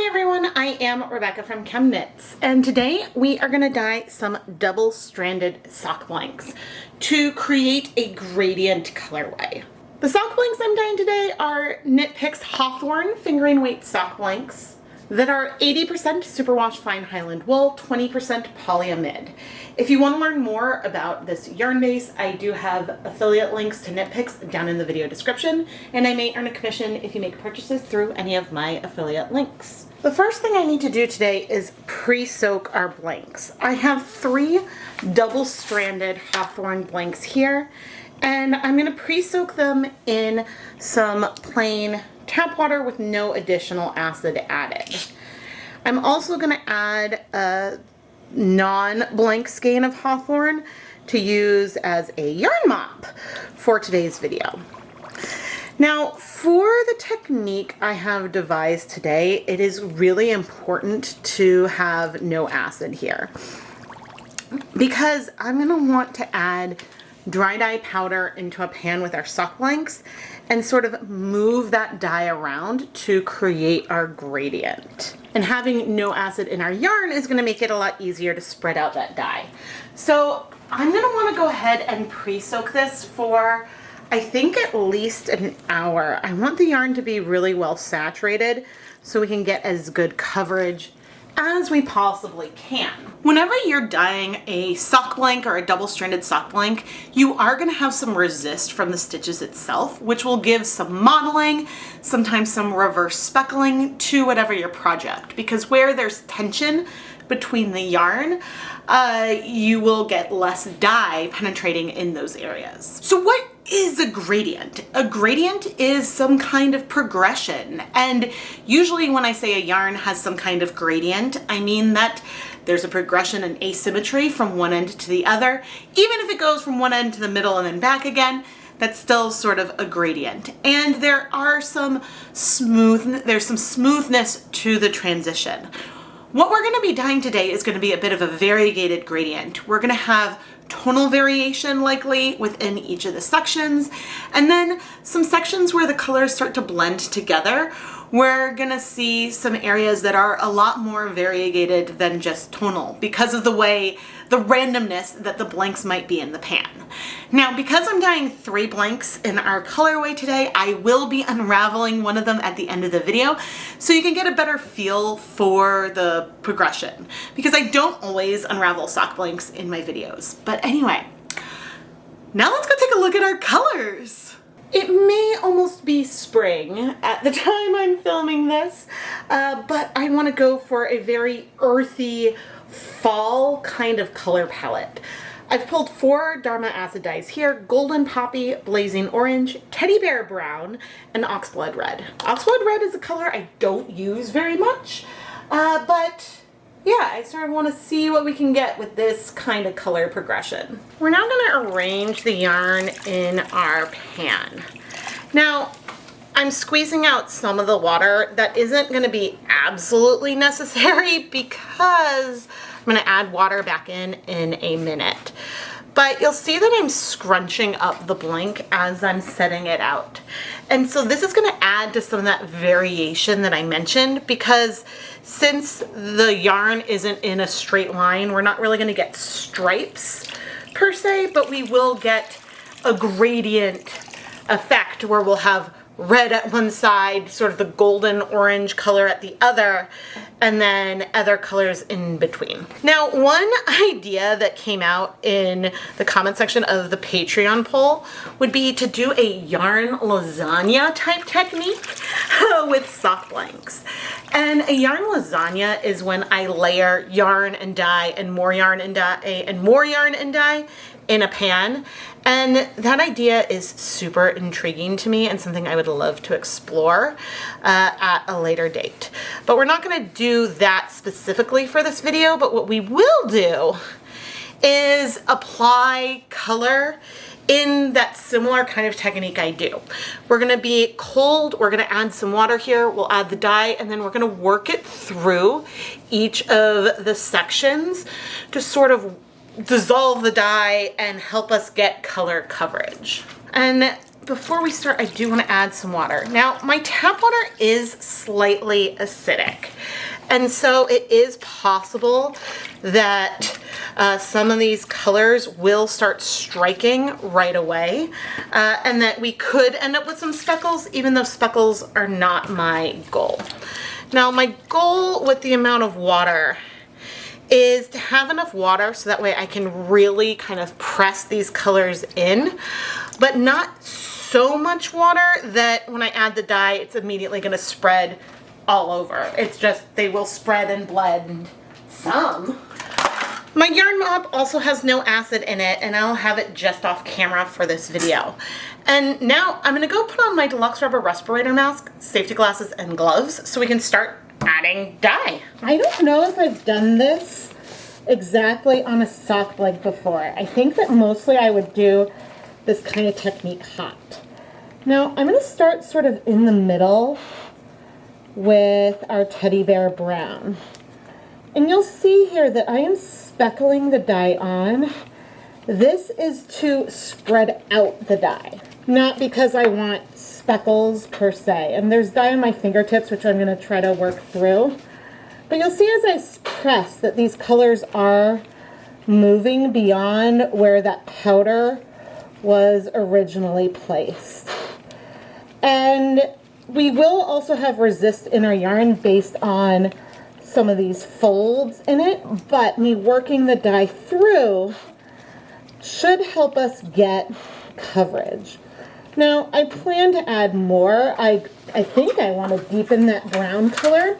everyone, I am Rebecca from ChemKnits, and today we are going to dye some double-stranded sock blanks to create a gradient colorway. The sock blanks I'm dyeing today are Knit Picks Hawthorne fingering weight sock blanks that are 80% superwash fine Highland wool, 20% polyamide. If you want to learn more about this yarn base, I do have affiliate links to Knit Picks down in the video description, and I may earn a commission if you make purchases through any of my affiliate links. The first thing I need to do today is pre-soak our blanks. I have 3 double-stranded Hawthorne blanks here, and I'm going to pre-soak them in some plain tap water with no additional acid added. I'm also going to add a non-blank skein of Hawthorne to use as a yarn mop for today's video. Now, for the technique I have devised today, it is really important to have no acid here because I'm going to want to add dry dye powder into a pan with our sock blanks and sort of move that dye around to create our gradient. And having no acid in our yarn is going to make it a lot easier to spread out that dye. So I'm going to want to go ahead and pre-soak this for, I think, at least an hour. I want the yarn to be really well saturated so we can get as good coverage as we possibly can. Whenever you're dyeing a sock blank or a double-stranded sock blank, you are going to have some resist from the stitches itself, which will give some modeling, sometimes some reverse speckling to whatever your project, because where there's tension between the yarn, you will get less dye penetrating in those areas. So what is a gradient? A gradient is some kind of progression, and usually when I say a yarn has some kind of gradient, I mean that there's a progression and asymmetry from one end to the other. Even if it goes from one end to the middle and then back again, that's still sort of a gradient. And there's some smoothness to the transition. What we're going to be dyeing today is going to be a bit of a variegated gradient. We're going to have tonal variation likely within each of the sections, and then some sections where the colors start to blend together. We're going to see some areas that are a lot more variegated than just tonal because of the randomness that the blanks might be in the pan. Now, because I'm dyeing 3 blanks in our colorway today, I will be unraveling one of them at the end of the video so you can get a better feel for the progression, because I don't always unravel sock blanks in my videos. But anyway, now let's go take a look at our colors. It may almost be spring at the time I'm filming this, but I want to go for a very earthy fall kind of color palette. I've pulled 4 Dharma acid dyes here: Golden Poppy, Blazing Orange, Teddy Bear Brown, and Oxblood Red. Oxblood Red is a color I don't use very much, but yeah, I sort of want to see what we can get with this kind of color progression. We're now going to arrange the yarn in our pan. Now, I'm squeezing out some of the water. That isn't going to be absolutely necessary because I'm going to add water back in a minute. But you'll see that I'm scrunching up the blank as I'm setting it out. And so this is going to add to some of that variation that I mentioned, because since the yarn isn't in a straight line, we're not really going to get stripes per se, but we will get a gradient effect where we'll have red at one side, sort of the golden orange color at the other, and then other colors in between. Now, one idea that came out in the comment section of the Patreon poll would be to do a yarn lasagna type technique with sock blanks. And a yarn lasagna is when I layer yarn and dye and more yarn and dye and more yarn and dye in a pan. And that idea is super intriguing to me and something I would love to explore at a later date. But we're not going to do that specifically for this video, but what we will do is apply color in that similar kind of technique I do. We're going to be cold, we're going to add some water here, we'll add the dye, and then we're going to work it through each of the sections to sort of dissolve the dye and help us get color coverage. And before we start, I do want to add some water. Now, my tap water is slightly acidic. And so it is possible that some of these colors will start striking right away, and that we could end up with some speckles, even though speckles are not my goal. Now, my goal with the amount of water is to have enough water so that way I can really kind of press these colors in, but not so much water that when I add the dye, it's immediately going to spread all over. It's just, they will spread and blend some. My yarn mop also has no acid in it, and I'll have it just off camera for this video. And now I'm going to go put on my deluxe rubber respirator mask, safety glasses, and gloves so we can start adding dye. I don't know if I've done this exactly on a sock blank before. I think that mostly I would do this kind of technique hot. Now I'm going to start sort of in the middle with our teddy bear brown. And you'll see here that I am speckling the dye on. This is to spread out the dye, not because I want speckles per se. And there's dye on my fingertips, which I'm going to try to work through. But you'll see as I press that these colors are moving beyond where that powder was originally placed. And we will also have resist in our yarn based on some of these folds in it, but me working the dye through should help us get coverage. Now, I plan to add more. I think I want to deepen that brown color,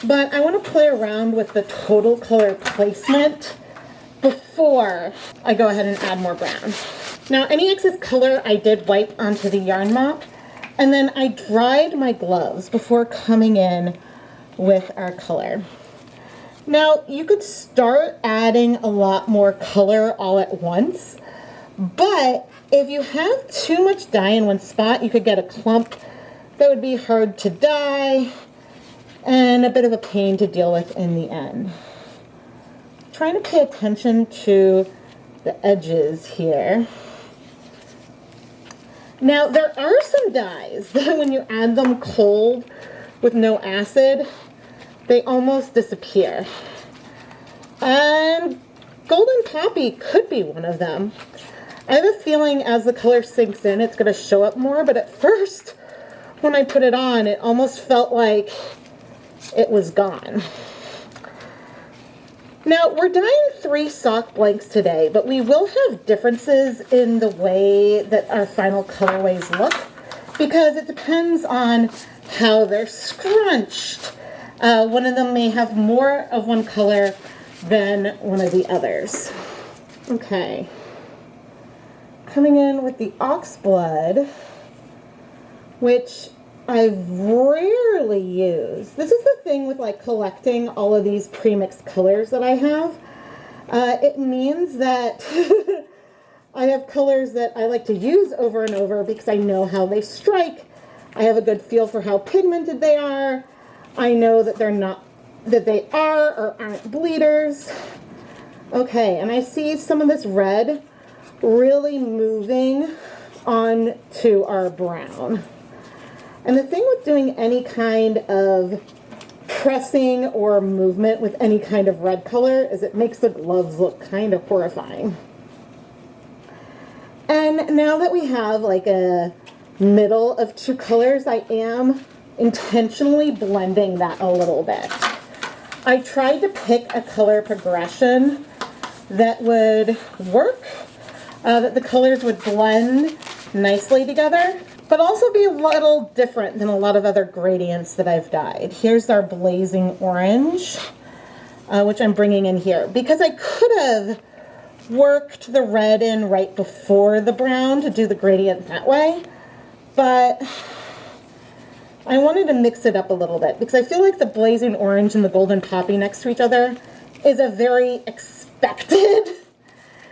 but I want to play around with the total color placement before I go ahead and add more brown. Now, any excess color I did wipe onto the yarn mop, and then I dried my gloves before coming in with our color. Now, you could start adding a lot more color all at once, but if you have too much dye in one spot, you could get a clump that would be hard to dye and a bit of a pain to deal with in the end. Trying to pay attention to the edges here. Now, there are some dyes that when you add them cold with no acid, they almost disappear. And Golden Poppy could be one of them. I have a feeling as the color sinks in, it's going to show up more, but at first, when I put it on, it almost felt like it was gone. Now, we're dyeing 3 sock blanks today, but we will have differences in the way that our final colorways look, because it depends on how they're scrunched. One of them may have more of one color than one of the others. Okay. Coming in with the oxblood, which I've rarely used. This is the thing with like collecting all of these pre-mixed colors that I have. It means that I have colors that I like to use over and over because I know how they strike. I have a good feel for how pigmented they are. I know that they are or aren't bleeders. Okay, and I see some of this red really moving on to our brown. And the thing with doing any kind of pressing or movement with any kind of red color is it makes the gloves look kind of horrifying. And now that we have like a middle of 2 colors, I am intentionally blending that a little bit. I tried to pick a color progression that would work, that the colors would blend nicely together, but also be a little different than a lot of other gradients that I've dyed. Here's our blazing orange, which I'm bringing in here, because I could have worked the red in right before the brown to do the gradient that way, but I wanted to mix it up a little bit because I feel like the blazing orange and the golden poppy next to each other is a very expected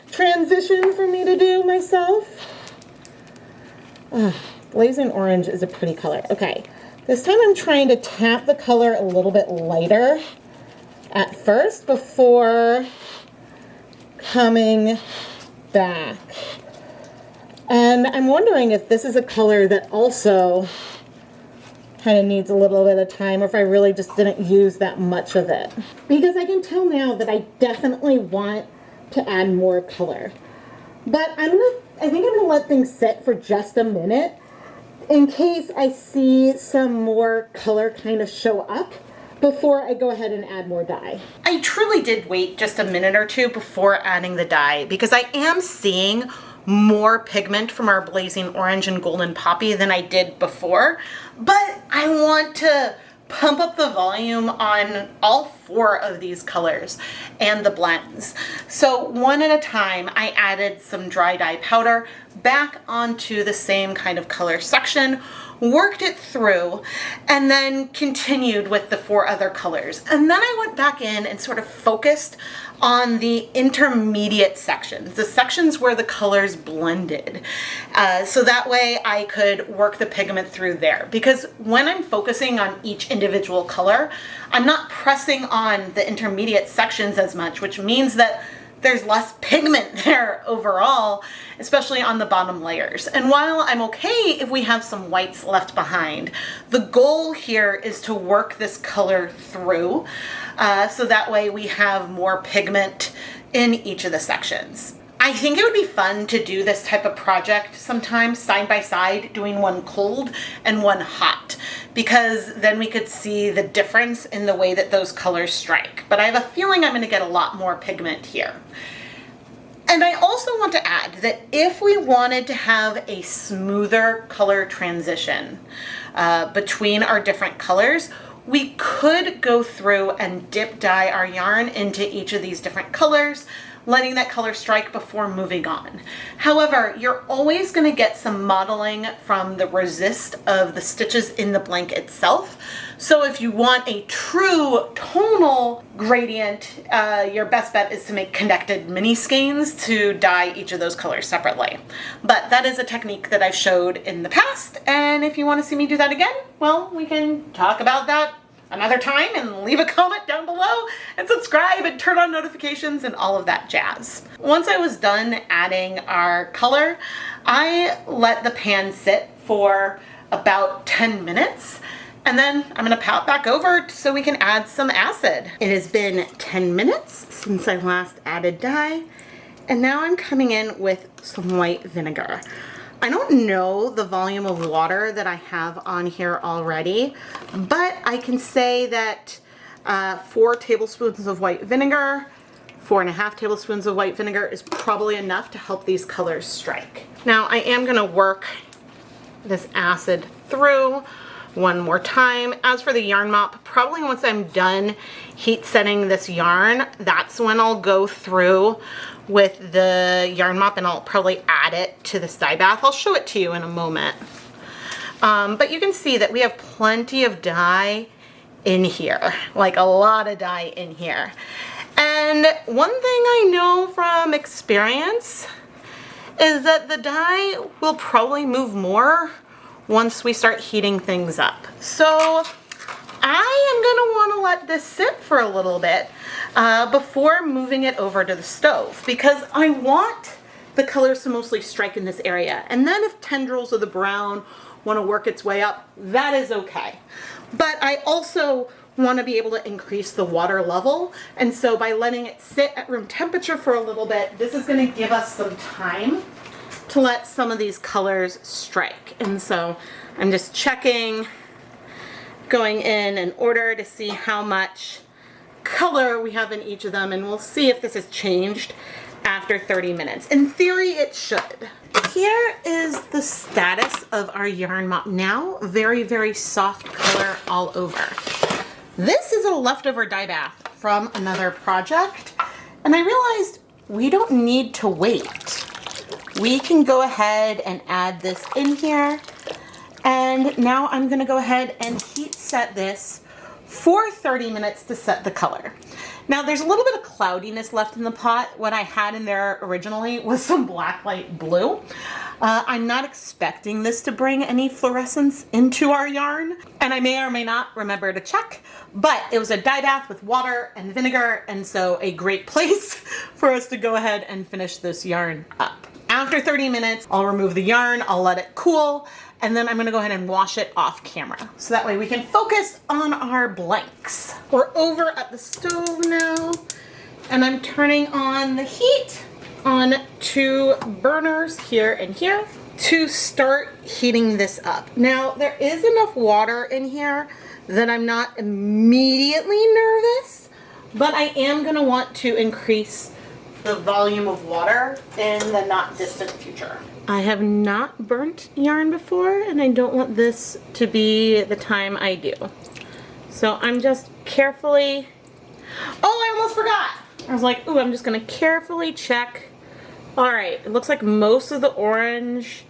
transition for me to do myself. Blazing orange is a pretty color. Okay, this time I'm trying to tap the color a little bit lighter at first before coming back. And I'm wondering if this is a color that also kind of needs a little bit of time, or if I really just didn't use that much of it. Because I can tell now that I definitely want to add more color. But I think I'm gonna let things sit for just a minute in case I see some more color kind of show up before I go ahead and add more dye. I truly did wait just a minute or two before adding the dye because I am seeing more pigment from our blazing orange and golden poppy than I did before, but I want to pump up the volume on all 4 of these colors and the blends. So one at a time, I added some dry dye powder back onto the same kind of color section, worked it through, and then continued with the 4 other colors. And then I went back in and sort of focused on the intermediate sections, the sections where the colors blended. So that way I could work the pigment through there. Because when I'm focusing on each individual color, I'm not pressing on the intermediate sections as much, which means that there's less pigment there overall, especially on the bottom layers. And while I'm okay if we have some whites left behind, the goal here is to work this color through so that way we have more pigment in each of the sections. I think it would be fun to do this type of project sometimes side by side, doing one cold and one hot, because then we could see the difference in the way that those colors strike. But I have a feeling I'm going to get a lot more pigment here. And I also want to add that if we wanted to have a smoother color transition between our different colors, we could go through and dip dye our yarn into each of these different colors, letting that color strike before moving on. However, you're always going to get some modeling from the resist of the stitches in the blanket itself. So if you want a true tonal gradient, your best bet is to make connected mini skeins to dye each of those colors separately. But that is a technique that I've showed in the past, and if you want to see me do that again, well, we can talk about that another time, and leave a comment down below and subscribe and turn on notifications and all of that jazz. Once I was done adding our color, I let the pan sit for about 10 minutes, and then I'm gonna pop back over so we can add some acid. It has been 10 minutes since I last added dye, and now I'm coming in with some white vinegar. I don't know the volume of water that I have on here already, but I can say that 4 tablespoons of white vinegar, 4.5 tablespoons of white vinegar is probably enough to help these colors strike. Now I am gonna work this acid through one more time. As for the yarn mop, probably once I'm done heat setting this yarn, that's when I'll go through with the yarn mop and I'll probably add it to this dye bath. I'll show it to you in a moment. But you can see that we have plenty of dye in here, like a lot of dye in here. And one thing I know from experience is that the dye will probably move more once we start heating things up. So I am gonna wanna let this sit for a little bit before moving it over to the stove, because I want the colors to mostly strike in this area. And then if tendrils of the brown wanna work its way up, that is okay. But I also wanna be able to increase the water level. And so by letting it sit at room temperature for a little bit, this is gonna give us some time to let some of these colors strike. And so I'm just checking, going in order to see how much color we have in each of them, and we'll see if this has changed after 30 minutes. In theory, it should. Here is the status of our yarn mop now. Very, very soft color all over. This is a leftover dye bath from another project, and I realized we don't need to wait. We can go ahead and add this in here. And now I'm gonna go ahead and heat set this for 30 minutes to set the color. Now there's a little bit of cloudiness left in the pot. What I had in there originally was some black light blue. I'm not expecting this to bring any fluorescence into our yarn, and I may or may not remember to check, but it was a dye bath with water and vinegar, and so a great place for us to go ahead and finish this yarn up. After 30 minutes, I'll remove the yarn, I'll let it cool, and then I'm gonna go ahead and wash it off camera. So that way we can focus on our blanks. We're over at the stove now, and I'm turning on the heat on 2 burners here and here to start heating this up. Now, there is enough water in here that I'm not immediately nervous, but I am gonna want to increase the volume of water in the not distant future. I have not burnt yarn before, and I don't want this to be the time I do. So I'm just carefully, oh, I almost forgot. I was like, ooh, I'm just gonna carefully check. All right, it looks like most of the orange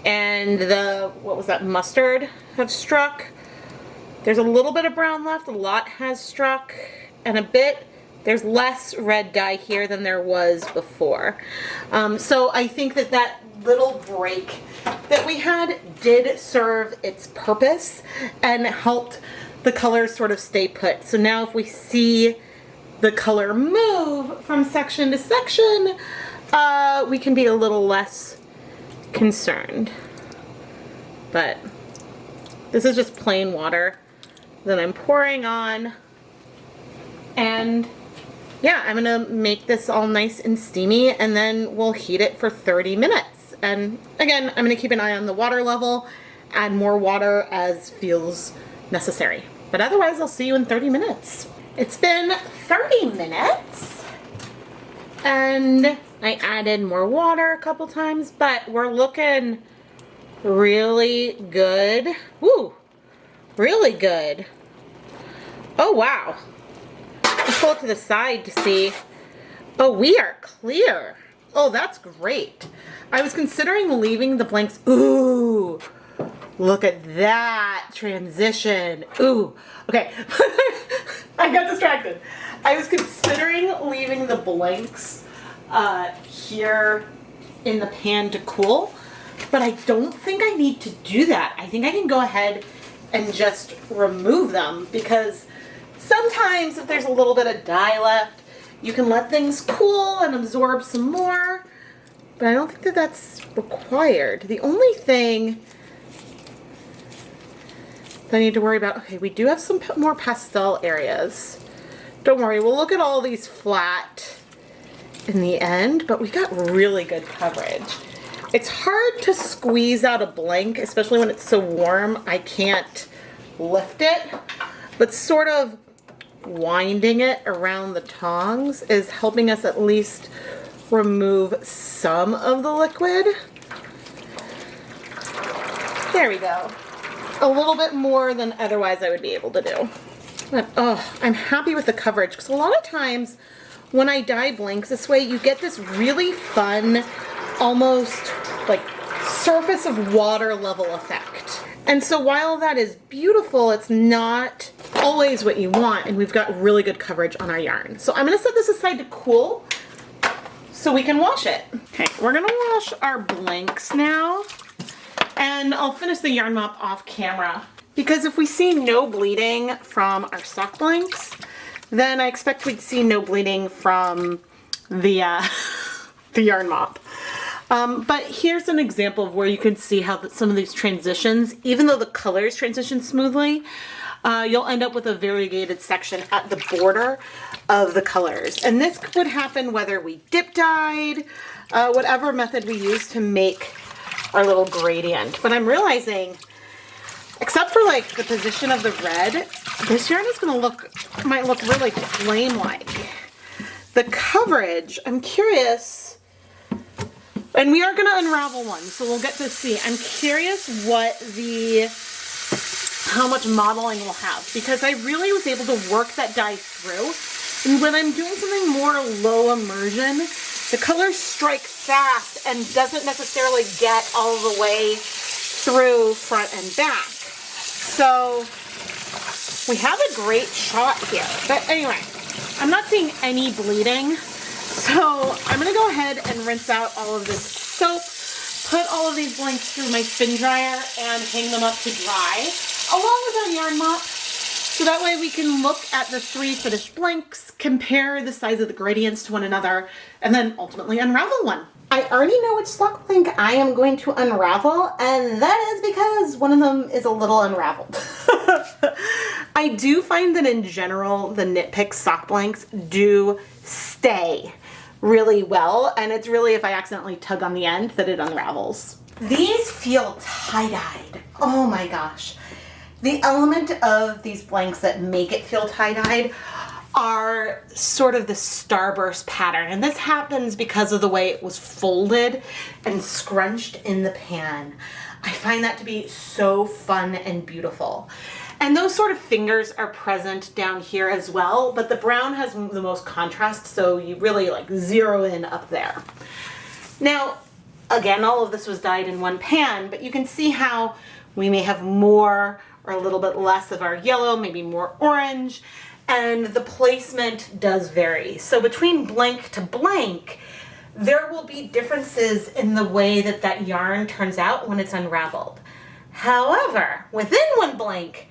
and the, what was that, mustard have struck. There's a little bit of brown left, a lot has struck, and a bit, there's less red dye here than there was before. So I think that that little break that we had did serve its purpose and helped the colors sort of stay put. So now if we see the color move from section to section, we can be a little less concerned. But this is just plain water that I'm pouring on, and yeah, I'm gonna make this all nice and steamy, and then we'll heat it for 30 minutes. And again, I'm gonna keep an eye on the water level, add more water as feels necessary. But otherwise, I'll see you in 30 minutes. It's been 30 minutes, and I added more water a couple times, but we're looking really good. Woo, really good. Oh, wow. Let's pull it to the side to see. Oh, we are clear. Oh, that's great. I was considering leaving the blanks. Ooh, look at that transition. Ooh, okay. I got distracted. I was considering leaving the blanks here in the pan to cool, but I don't think I need to do that. I think I can go ahead and just remove them, because sometimes if there's a little bit of dye left, you can let things cool and absorb some more, but I don't think that that's required. The only thing that I need to worry about, okay, we do have some more pastel areas. Don't worry, we'll look at all these flat in the end, but we got really good coverage. It's hard to squeeze out a blank, especially when it's so warm. I can't lift it, but sort of winding it around the tongs is helping us at least remove some of the liquid. There we go. A little bit more than otherwise I would be able to do. But oh, I'm happy with the coverage, because a lot of times when I dye blanks this way, you get this really fun, almost like surface of water level effect. And so while that is beautiful, it's not always what you want, and we've got really good coverage on our yarn. So I'm gonna set this aside to cool so we can wash it. Okay, we're gonna wash our blanks now, and I'll finish the yarn mop off camera, because if we see no bleeding from our sock blanks, then I expect we'd see no bleeding from the yarn mop. But here's an example of where you can see how some of these transitions, even though the colors transition smoothly, you'll end up with a variegated section at the border of the colors. And this would happen whether we dip dyed, whatever method we use to make our little gradient. But I'm realizing, except for like the position of the red, this yarn is gonna might look really flame-like. The coverage, I'm curious, and we are gonna unravel one, so we'll get to see. I'm curious how much modeling we'll have, because I really was able to work that dye through. And when I'm doing something more low immersion, the colors strike fast and doesn't necessarily get all the way through front and back. So we have a great shot here. But anyway, I'm not seeing any bleeding. So I'm gonna go ahead and rinse out all of this soap, put all of these blanks through my spin dryer and hang them up to dry, along with our yarn mop. So that way we can look at the 3 finished blanks, compare the size of the gradients to one another, and then ultimately unravel one. I already know which sock blank I am going to unravel, and that is because one of them is a little unraveled. I do find that in general, the Knit Pick sock blanks do stay really well, and it's really if I accidentally tug on the end that it unravels. These feel tie-dyed. Oh my gosh. The element of these blanks that make it feel tie-dyed are sort of the starburst pattern, and this happens because of the way it was folded and scrunched in the pan. I find that to be so fun and beautiful. And those sort of fingers are present down here as well, but the brown has the most contrast, so you really like zero in up there. Now, again, all of this was dyed in one pan, but you can see how we may have more or a little bit less of our yellow, maybe more orange, and the placement does vary. So between blank to blank, there will be differences in the way that that yarn turns out when it's unraveled. However, within one blank,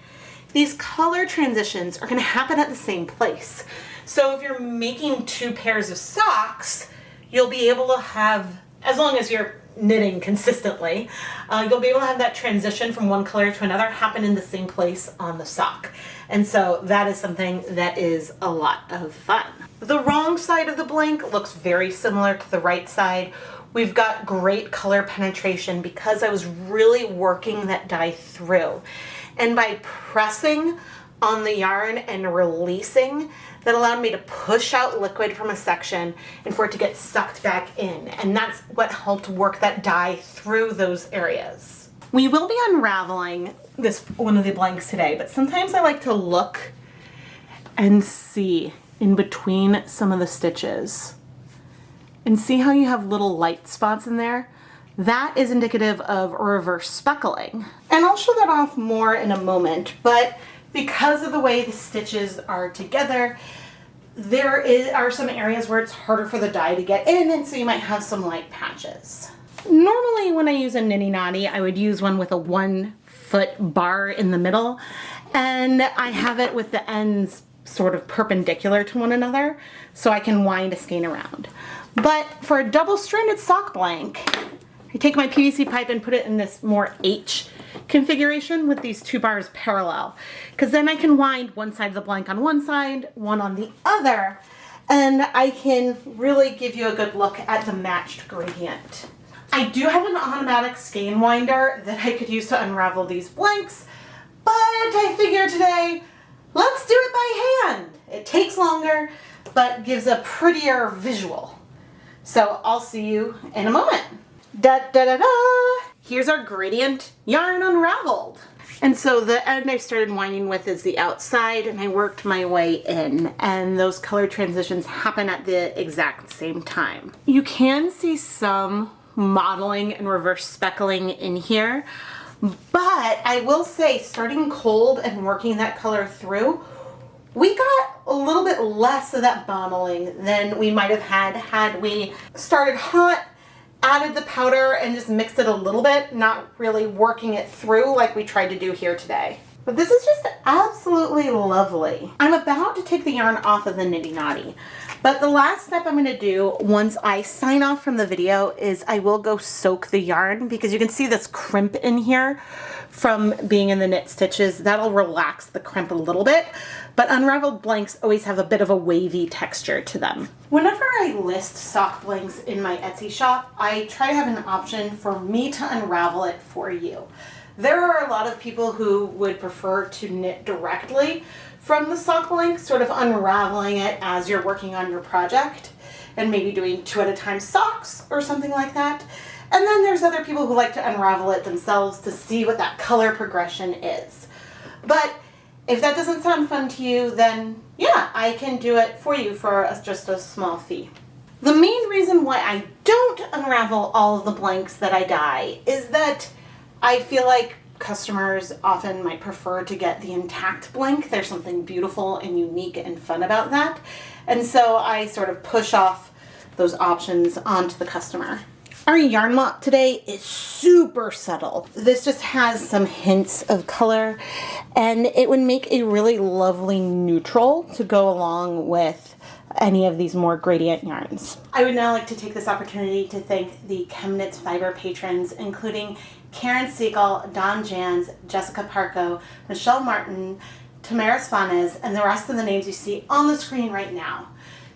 these color transitions are going to happen at the same place. So if you're making two pairs of socks, you'll be able to have, as long as you're knitting consistently, you'll be able to have that transition from one color to another happen in the same place on the sock. And so that is something that is a lot of fun. The wrong side of the blank looks very similar to the right side. We've got great color penetration because I was really working that dye through. And by pressing on the yarn and releasing, that allowed me to push out liquid from a section and for it to get sucked back in. And that's what helped work that dye through those areas. We will be unraveling this one of the blanks today, but sometimes I like to look and see in between some of the stitches and see how you have little light spots in there. That is indicative of reverse speckling. And I'll show that off more in a moment, but because of the way the stitches are together, are some areas where it's harder for the dye to get in, and so you might have some light patches. Normally when I use a niddy noddy, I would use one with a 1 foot bar in the middle, and I have it with the ends sort of perpendicular to one another so I can wind a skein around. But for a double-stranded sock blank, I take my PVC pipe and put it in this more H configuration with these 2 bars parallel, because then I can wind one side of the blank on one side, one on the other, and I can really give you a good look at the matched gradient. I do have an automatic skein winder that I could use to unravel these blanks, but I figure today, let's do it by hand. It takes longer, but gives a prettier visual. So I'll see you in a moment. Da da da da! Here's our gradient yarn unraveled. And so the end I started winding with is the outside, and I worked my way in, and those color transitions happen at the exact same time. You can see some modeling and reverse speckling in here, but I will say, starting cold and working that color through, we got a little bit less of that modeling than we might have had we started hot, added the powder, and just mixed it a little bit, not really working it through like we tried to do here today. But this is just absolutely lovely. I'm about to take the yarn off of the niddy noddy, but the last step I'm going to do once I sign off from the video is I will go soak the yarn, because you can see this crimp in here from being in the knit stitches. That'll relax the crimp a little bit, but unraveled blanks always have a bit of a wavy texture to them. Whenever I list sock blanks in my Etsy shop, I try to have an option for me to unravel it for you. There are a lot of people who would prefer to knit directly from the sock blank, sort of unraveling it as you're working on your project and maybe doing 2 at a time socks or something like that. And then there's other people who like to unravel it themselves to see what that color progression is. But if that doesn't sound fun to you, then yeah, I can do it for you for just a small fee. The main reason why I don't unravel all of the blanks that I dye is that I feel like customers often might prefer to get the intact blank. There's something beautiful and unique and fun about that. And so I sort of push off those options onto the customer. Our yarn mop today is super subtle. This just has some hints of color, and it would make a really lovely neutral to go along with any of these more gradient yarns. I would now like to take this opportunity to thank the ChemKnits Fiber patrons, including Karen Siegel, Don Jans, Jessica Parco, Michelle Martin, Tamaris Fanes, and the rest of the names you see on the screen right now.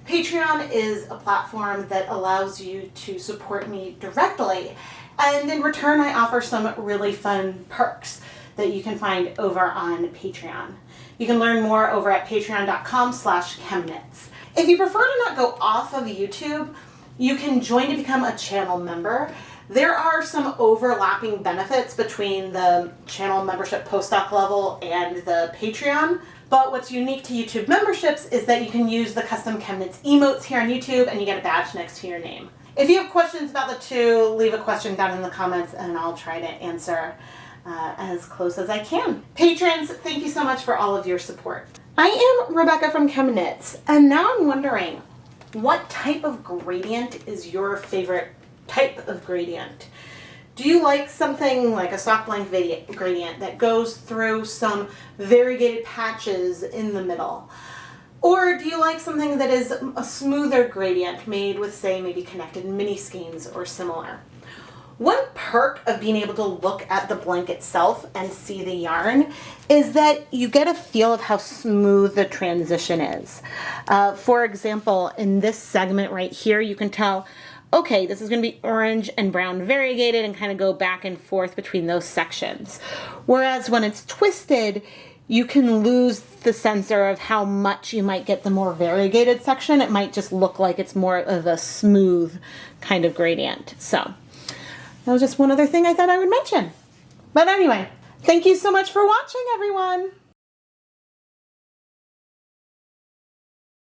Patreon is a platform that allows you to support me directly, and in return I offer some really fun perks that you can find over on Patreon. You can learn more over at patreon.com/ChemKnits. If you prefer to not go off of YouTube, you can join to become a channel member. There are some overlapping benefits between the channel membership postdoc level and the Patreon, but what's unique to YouTube memberships is that you can use the custom ChemKnits emotes here on YouTube and you get a badge next to your name. If you have questions about the two, leave a question down in the comments and I'll try to answer as close as I can. Patrons, thank you so much for all of your support. I am Rebecca from ChemKnits, and now I'm wondering, what type of gradient is your favorite type of gradient? Do you like something like a sock blank gradient that goes through some variegated patches in the middle? Or do you like something that is a smoother gradient made with, say, maybe connected mini skeins or similar? One perk of being able to look at the blank itself and see the yarn is that you get a feel of how smooth the transition is. For example, in this segment right here, you can tell, okay, this is going to be orange and brown variegated and kind of go back and forth between those sections. Whereas when it's twisted, you can lose the sensor of how much you might get the more variegated section. It might just look like it's more of a smooth kind of gradient. So that was just one other thing I thought I would mention. But anyway, thank you so much for watching, everyone.